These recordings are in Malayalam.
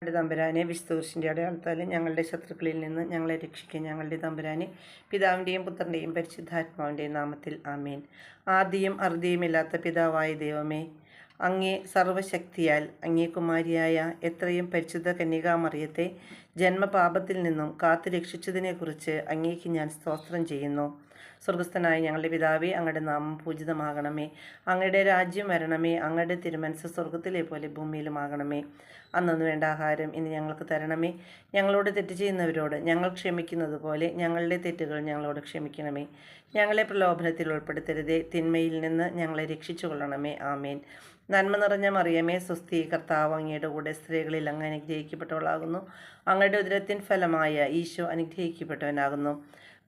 ഞങ്ങളുടെ തമ്പുരാനെ വിശുദ്ധ അടയാളത്താൽ ഞങ്ങളുടെ ശത്രുക്കളിൽ നിന്ന് ഞങ്ങളെ രക്ഷിക്കുക. ഞങ്ങളുടെ തമ്പുരാനെ പിതാവിൻ്റെയും പുത്രൻ്റെയും പരിശുദ്ധാത്മാവിൻ്റെയും നാമത്തിൽ ആമേൻ. ആദിയും അറുതിയുമില്ലാത്ത പിതാവായ ദൈവമേ, അങ്ങേ സർവശക്തിയാൽ അങ്ങേ കുമാരിയായ എത്രയും പരിശുദ്ധ കന്യകാമറിയത്തെ ജന്മപാപത്തിൽ നിന്നും കാത്തു രക്ഷിച്ചതിനെക്കുറിച്ച് അങ്ങേക്ക് ഞാൻ സ്തോത്രം ചെയ്യുന്നു. സ്വർഗസ്ഥനായ ഞങ്ങളുടെ പിതാവേ, അങ്ങയുടെ നാമം പൂജിതമാകണമേ. അങ്ങയുടെ രാജ്യം വരണമേ. അങ്ങയുടെ തിരുമനസ്സ് സ്വർഗത്തിലെ പോലെ ഭൂമിയിലുമാകണമേ. അന്നു വേണ്ട ആഹാരം ഇനി ഞങ്ങൾക്ക് തരണമേ. ഞങ്ങളോട് തെറ്റ് ചെയ്യുന്നവരോട് ഞങ്ങൾ ക്ഷമിക്കുന്നത് പോലെ ഞങ്ങളുടെ തെറ്റുകൾ ഞങ്ങളോട് ക്ഷമിക്കണമേ. ഞങ്ങളെ പ്രലോഭനത്തിൽ ഉൾപ്പെടുത്തരുതേ, തിന്മയിൽ നിന്ന് ഞങ്ങളെ രക്ഷിച്ചു കൊള്ളണമേ. ആമേൻ. നന്മ നിറഞ്ഞ മറിയമേ, സ്വസ്തി, കർത്താവ് അങ്ങയുടെ കൂടെ സ്ത്രീകളിൽ അങ്ങ് അനുഗ്രഹിക്കപ്പെട്ടവളാകുന്നു. അങ്ങയുടെ ഉദരത്തിൻ ഫലമായ ഈശോ അനുഗ്രഹിക്കപ്പെട്ടവനാകുന്നു.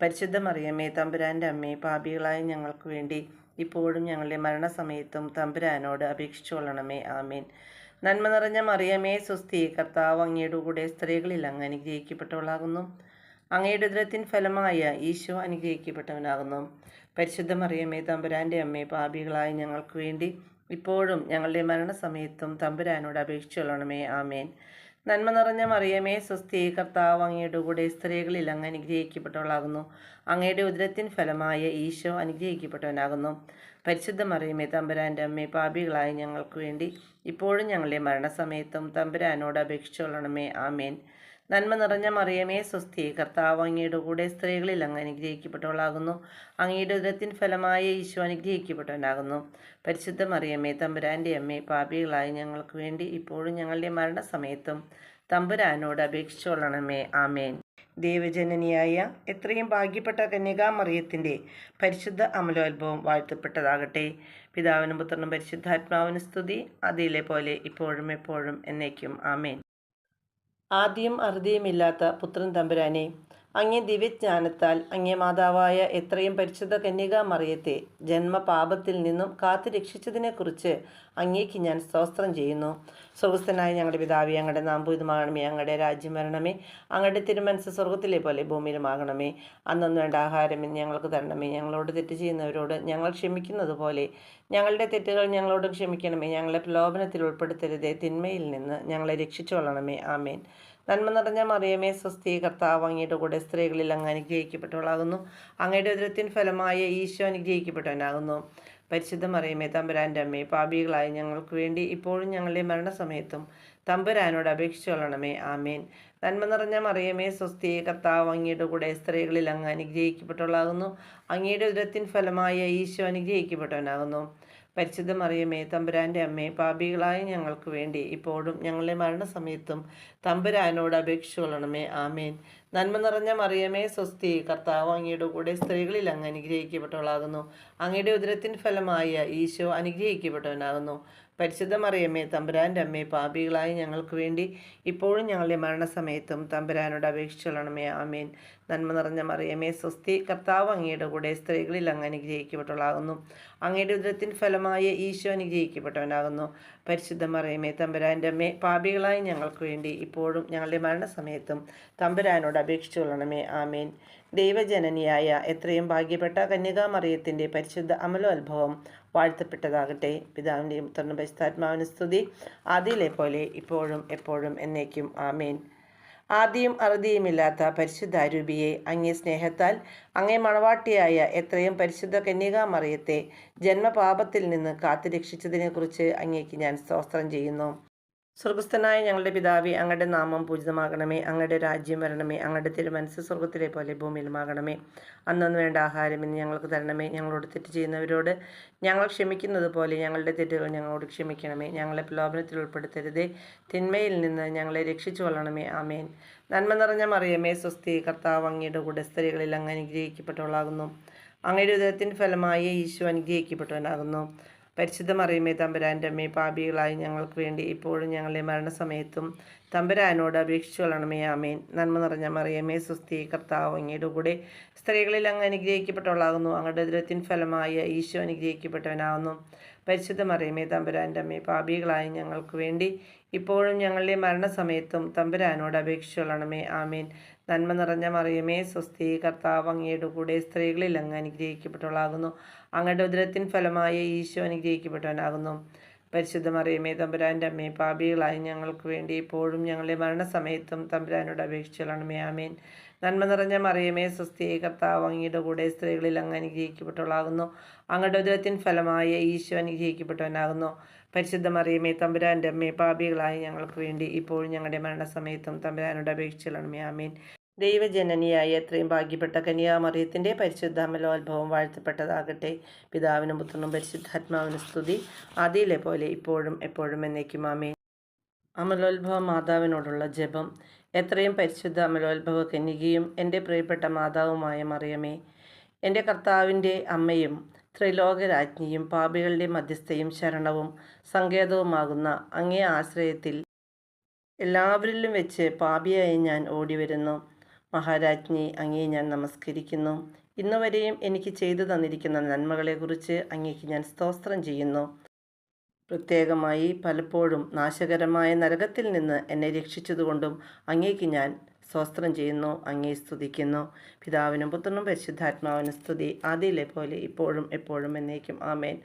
പരിശുദ്ധ മറിയമേ, തമ്പുരാൻ്റെ അമ്മേ, പാപികളായ ഞങ്ങൾക്ക് വേണ്ടി ഇപ്പോഴും ഞങ്ങളുടെ മരണസമയത്തും തമ്പുരാനോട് അപേക്ഷിച്ചു കൊള്ളണമേ. ആമേൻ. നന്മ നിറഞ്ഞ മറിയമേ, സ്വസ്തി, കർത്താവ് അങ്ങയുടെ കൂടെ സ്ത്രീകളിൽ അങ്ങ് അനുഗ്രഹിക്കപ്പെട്ടവളാകുന്നു. അങ്ങയുടെ ഉദരത്തിൻ ഫലമായ ഈശോ അനുഗ്രഹിക്കപ്പെട്ടവനാകുന്നു. പരിശുദ്ധ മറിയമേ, തമ്പുരാൻ്റെ അമ്മേ, പാപികളായ ഞങ്ങൾക്ക് വേണ്ടി ഇപ്പോഴും ഞങ്ങളുടെ മരണസമയത്തും തമ്പുരാനോട് അപേക്ഷിച്ചു കൊള്ളണമേ. ആമേൻ. നന്മ നിറഞ്ഞ മറിയമേ, സ്വസ്തി, കർത്താവ് അങ്ങയുടെ കൂടെ സ്ത്രീകളിൽ അങ്ങ് അനുഗ്രഹിക്കപ്പെട്ടവളാകുന്നു. അങ്ങയുടെ ഉദരത്തിൻ ഫലമായ ഈശോ അനുഗ്രഹിക്കപ്പെട്ടവനാകുന്നു. പരിശുദ്ധ മറിയമേ, തമ്പുരാൻ്റെ അമ്മേ, പാപികളായ ഞങ്ങൾക്ക് വേണ്ടി ഇപ്പോഴും ഞങ്ങളുടെ മരണസമയത്തും തമ്പുരാനോട് അപേക്ഷിച്ചു കൊള്ളണമേ. ആമേൻ. നന്മ നിറഞ്ഞ മറിയമേ, സ്വസ്തി, കർത്താവ് അങ്ങയുടെ കൂടെ സ്ത്രീകളിൽ അങ്ങ് അനുഗ്രഹിക്കപ്പെട്ടവളാകുന്നു. അങ്ങയുടെ ഉദരത്തിൻ ഫലമായ ഈശോ അനുഗ്രഹിക്കപ്പെട്ടവനാകുന്നു. പരിശുദ്ധ മറിയമേ, തമ്പുരാൻ്റെ അമ്മേ, പാപികളായ ഞങ്ങൾക്ക് വേണ്ടി ഇപ്പോഴും ഞങ്ങളുടെ മരണസമയത്തും തമ്പുരാനോട് അപേക്ഷിച്ചു കൊള്ളണമേ. ആമേൻ. ദേവജനനിയായ എത്രയും ഭാഗ്യപ്പെട്ട കന്യകാമറിയത്തിൻ്റെ പരിശുദ്ധ അമലോത്ഭവം വാഴ്ത്തപ്പെട്ടതാകട്ടെ. പിതാവിനും പുത്രനും പരിശുദ്ധാത്മാവിനും സ്തുതി, അതിലെ പോലെ ഇപ്പോഴും എപ്പോഴും എന്നേക്കും. ആമേൻ. ആദ്യം അറുതിയുമില്ലാത്ത പുത്രൻ തമ്പുരാനെ, അങ്ങേ ദിവ്യജ്ഞാനത്താൽ അങ്ങേ മാതാവായ എത്രയും പരിശുദ്ധ കന്യകാമറിയത്തെ ജന്മപാപത്തിൽ നിന്നും കാത്തു രക്ഷിച്ചതിനെക്കുറിച്ച് അങ്ങേക്ക് ഞാൻ സ്തോത്രം ചെയ്യുന്നു. സ്വർഗസ്ഥനായ ഞങ്ങളുടെ പിതാവേ, അങ്ങയുടെ നാമം പൂജിതമാകണമേ. അങ്ങയുടെ രാജ്യം വരണമേ. അങ്ങയുടെ തിരുമനസ്സ് സ്വർഗത്തിലെ പോലെ ഭൂമിയിലുമാകണമേ. അന്നു വേണ്ട ആഹാരം ഇന്ന് ഞങ്ങൾക്ക് തരണമേ. ഞങ്ങളോട് തെറ്റ് ചെയ്യുന്നവരോട് ഞങ്ങൾ ക്ഷമിക്കുന്നത് പോലെ ഞങ്ങളുടെ തെറ്റുകൾ ഞങ്ങളോട് ക്ഷമിക്കണമേ. ഞങ്ങളെ പ്രലോഭനത്തിൽ ഉൾപ്പെടുത്തരുതേ, തിന്മയിൽ നിന്ന് ഞങ്ങളെ രക്ഷിച്ചു കൊള്ളണമേ. ആമേൻ. നന്മ നിറഞ്ഞ മറിയമേ, സ്വസ്തി, കർത്താവ് അങ്ങയുടെ കൂടെ സ്ത്രീകളിൽ അങ്ങ് അനുഗ്രഹിക്കപ്പെട്ടവളാകുന്നു. അങ്ങയുടെ ഉദരത്തിൻ ഫലമായ ഈശോ അനുഗ്രഹിക്കപ്പെട്ടവനാകുന്നു. പരിശുദ്ധ മറിയമേ, തമ്പുരാൻ്റെ അമ്മേ, പാപികളായ ഞങ്ങൾക്ക് വേണ്ടി ഇപ്പോഴും ഞങ്ങളുടെ മരണസമയത്തും തമ്പുരാനോട് അപേക്ഷിച്ചു കൊള്ളണമേ. ആമേൻ. നന്മ നിറഞ്ഞ മറിയമേ, സ്വസ്തി, കർത്താവ് അങ്ങയുടെ കൂടെ സ്ത്രീകളിൽ അങ്ങ് അനുഗ്രഹിക്കപ്പെട്ടവളാകുന്നു. അങ്ങയുടെ ഉദരത്തിൻ ഫലമായ ഈശോ അനുഗ്രഹിക്കപ്പെട്ടവനാകുന്നു. പരിശുദ്ധ മറിയമേ, തമ്പുരാൻ്റെ അമ്മേ, പാപികളായ ഞങ്ങൾക്ക് വേണ്ടി ഇപ്പോഴും ഞങ്ങളുടെ മരണസമയത്തും തമ്പുരാനോട് അപേക്ഷിച്ചു കൊള്ളണമേ. ആമേൻ. നന്മ നിറഞ്ഞ മറിയമേ, സ്വസ്തി, കർത്താവ് അങ്ങയുടെ കൂടെ സ്ത്രീകളിൽ അങ്ങ് അനുഗ്രഹിക്കപ്പെട്ടവളാകുന്നു. അങ്ങയുടെ ഉദരത്തിൻ ഫലമായ ഈശോ അനുഗ്രഹിക്കപ്പെട്ടവനാകുന്നു. പരിശുദ്ധ മറിയമേ, തമ്പുരാൻ്റെ അമ്മേ, പാപികളായ ഞങ്ങൾക്ക് വേണ്ടി ഇപ്പോഴും ഞങ്ങളുടെ മരണസമയത്തും തമ്പുരാനോട് അപേക്ഷിച്ചു കൊള്ളണമേ. ആമേൻ. നന്മ നിറഞ്ഞ മറിയമേ, സ്വസ്തി, കർത്താവ് അങ്ങയുടെ കൂടെ സ്ത്രീകളിൽ അങ്ങ് അനുഗ്രഹിക്കപ്പെട്ടവളാകുന്നു. അങ്ങയുടെ ഉദരത്തിൻ ഫലമായ ഈശോ അനുഗ്രഹിക്കപ്പെട്ടവനാകുന്നു. പരിശുദ്ധ മറിയമേ, തമ്പുരാൻ്റെ അമ്മേ, പാപികളായ ഞങ്ങൾക്ക് വേണ്ടി ഇപ്പോഴും ഞങ്ങളുടെ മരണസമയത്തും തമ്പുരാനോട് അപേക്ഷിച്ചു കൊള്ളണമേ. ആമേൻ. ദൈവജനനിയായ എത്രയും ഭാഗ്യപ്പെട്ട കന്യകാമറിയത്തിൻ്റെ പരിശുദ്ധ അമലോത്ഭവം വാഴ്ത്തപ്പെട്ടതാകട്ടെ. പിതാവിൻ്റെയും പുത്രനും പരിശുദ്ധാത്മാവിനും സ്തുതി, ആദിയിലെ പോലെ ഇപ്പോഴും എപ്പോഴും എന്നേക്കും. ആമേൻ. ആദിയും അറുതിയുമില്ലാത്ത പരിശുദ്ധാരൂപിയെ, അങ്ങേ സ്നേഹത്താൽ അങ്ങേ മണവാട്ടിയായ എത്രയും പരിശുദ്ധ കന്യകാമറിയത്തെ ജന്മപാപത്തിൽ നിന്ന് കാത്തു രക്ഷിച്ചതിനെക്കുറിച്ച് അങ്ങേക്ക് ഞാൻ സ്തോത്രം ചെയ്യുന്നു. സ്വർഗസ്ഥനായ ഞങ്ങളുടെ പിതാവേ, അങ്ങയുടെ നാമം പൂജിതമാകണമേ. അങ്ങയുടെ രാജ്യം വരണമേ. അങ്ങയുടെ തിരുമനസ്സ് സ്വർഗത്തിലെ പോലെ ഭൂമിയിലുമാകണമേ. അന്നു വേണ്ട ആഹാരം ഇന്ന് ഞങ്ങൾക്ക് തരണമേ. ഞങ്ങളോട് തെറ്റ് ചെയ്യുന്നവരോട് ഞങ്ങൾ ക്ഷമിക്കുന്നത് പോലെ ഞങ്ങളുടെ തെറ്റുകൾ ഞങ്ങളോട് ക്ഷമിക്കണമേ. ഞങ്ങളെ പ്രലോഭനത്തിൽ ഉൾപ്പെടുത്തരുതേ, തിന്മയിൽ നിന്ന് ഞങ്ങളെ രക്ഷിച്ചു കൊള്ളണമേ. ആമേൻ. നന്മ നിറഞ്ഞ മറിയമേ, സ്വസ്തി, കർത്താവ് അങ്ങയുടെ കൂടെ സ്ത്രീകളിൽ അങ്ങ് അനുഗ്രഹിക്കപ്പെട്ടവളാകുന്നു. അങ്ങയുടെ ഉദരത്തിൻ ഫലമായ ഈശോ അനുഗ്രഹിക്കപ്പെട്ടവനാകുന്നു. പരിശുദ്ധ മറിയമേ, തമ്പുരാൻ്റെ അമ്മേ, പാപികളായി ഞങ്ങൾക്ക് വേണ്ടി ഇപ്പോഴും ഞങ്ങളുടെ മരണസമയത്തും തമ്പുരാനോട് അപേക്ഷിച്ചു കൊള്ളണമേ. ആമേൻ. നന്മ നിറഞ്ഞ മറിയമേ, സ്വസ്തി, കർത്താവ് അങ്ങയുടെ കൂടെ സ്ത്രീകളിൽ അങ്ങ് അനുഗ്രഹിക്കപ്പെട്ടവളാകുന്നു. അങ്ങയുടെ ഉദരത്തിൻ ഫലമായ ഈശോ അനുഗ്രഹിക്കപ്പെട്ടവനാകുന്നു. പരിശുദ്ധ മറിയമേ, തമ്പുരാൻ്റെ അമ്മേ, പാപികളായ ഞങ്ങൾക്ക് വേണ്ടി ഇപ്പോഴും ഞങ്ങളുടെ മരണസമയത്തും തമ്പുരാനോട് അപേക്ഷിച്ചു കൊള്ളണമേ. ആമേൻ. നന്മ നിറഞ്ഞ മറിയമേ, സ്വസ്തി, കർത്താവ് അങ്ങയുടെ കൂടെ സ്ത്രീകളിൽ അങ്ങ് അനുഗ്രഹിക്കപ്പെട്ടവളാകുന്നു. അങ്ങയുടെ ഉദരത്തിൻ ഫലമായ ഈശോ അനുഗ്രഹിക്കപ്പെട്ടവനാകുന്നു. പരിശുദ്ധ മറിയമേ തമ്പുരാൻ്റെ അമ്മേ, പാപികളായി ഞങ്ങൾക്ക് വേണ്ടി ഇപ്പോഴും ഞങ്ങളുടെ മരണസമയത്തും തമ്പുരാനോട് അപേക്ഷിച്ചോളണമേ. ആമേൻ. നന്മ നിറഞ്ഞ മറിയമേ, സ്വസ്തിയെ, കർത്താവ് അങ്ങയുടെ കൂടെ സ്ത്രീകളിൽ അങ്ങ് അനുഗ്രഹിക്കപ്പെട്ടവളാകുന്നു. അങ്ങയുടെ ഉദരത്തിൻ ഫലമായ ഈശോ അനുഗ്രഹിക്കപ്പെട്ടവനാകുന്നു. പരിശുദ്ധ മറിയമേ തമ്പുരാൻ്റെ അമ്മേ, പാപികളായി ഞങ്ങൾക്ക് വേണ്ടി ഇപ്പോഴും ഞങ്ങളുടെ മരണസമയത്തും തമ്പുരാനോട് അപേക്ഷിച്ചോളണമേ. ആമേൻ. ദൈവജനനിയായ എത്രയും ഭാഗ്യപ്പെട്ട കന്യാമറിയത്തിൻ്റെ പരിശുദ്ധ അമലോത്ഭവം വാഴ്ത്തപ്പെട്ടതാകട്ടെ. പിതാവിനും പുത്രനും പരിശുദ്ധാത്മാവിനും സ്തുതി, ആദിയിലെ പോലെ ഇപ്പോഴും എപ്പോഴും എന്നേക്കും. ആമേൻ. അമലോത്ഭവ മാതാവിനോടുള്ള ജപം. എത്രയും പരിശുദ്ധ അമലോത്ഭവ കന്യകയും എൻ്റെ പ്രിയപ്പെട്ട മാതാവുമായ മറിയമേ, എൻ്റെ കർത്താവിൻ്റെ അമ്മയും ത്രിലോകരാജ്ഞിയും പാപികളുടെ മധ്യസ്ഥയും ശരണവും സങ്കേതവുമാകുന്ന അങ്ങേ ആശ്രയത്തിൽ എല്ലാവരിലും വെച്ച് പാപിയായി ഞാൻ ഓടിവരുന്നു. മഹാരാജ്ഞി, അങ്ങേ ഞാൻ നമസ്കരിക്കുന്നു. ഇന്നുവരെയും എനിക്ക് ചെയ്തു തന്നിരിക്കുന്ന നന്മകളെക്കുറിച്ച് അങ്ങേക്ക് ഞാൻ സ്തോത്രം ചെയ്യുന്നു. പ്രത്യേകമായി പലപ്പോഴും നാശകരമായ നരകത്തിൽ നിന്ന് എന്നെ രക്ഷിച്ചതുകൊണ്ടും അങ്ങേക്ക് ഞാൻ സ്തോത്രം ചെയ്യുന്നു, അങ്ങേ സ്തുതിക്കുന്നു. പിതാവിനും പുത്രനും പരിശുദ്ധാത്മാവിനും സ്തുതി, ആദിയിലെ പോലെ ഇപ്പോഴും എപ്പോഴും എന്നേക്കും. ആമേൻ.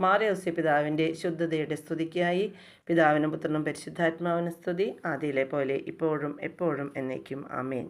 മാറിയോസേ പിതാവിൻ്റെ ശുദ്ധതയുടെ സ്തുതിക്കായി പിതാവിനും പുത്രനും പരിശുദ്ധാത്മാവിനും സ്തുതി, ആദിയിലെ പോലെ ഇപ്പോഴും എപ്പോഴും എന്നേക്കും. ആമേൻ.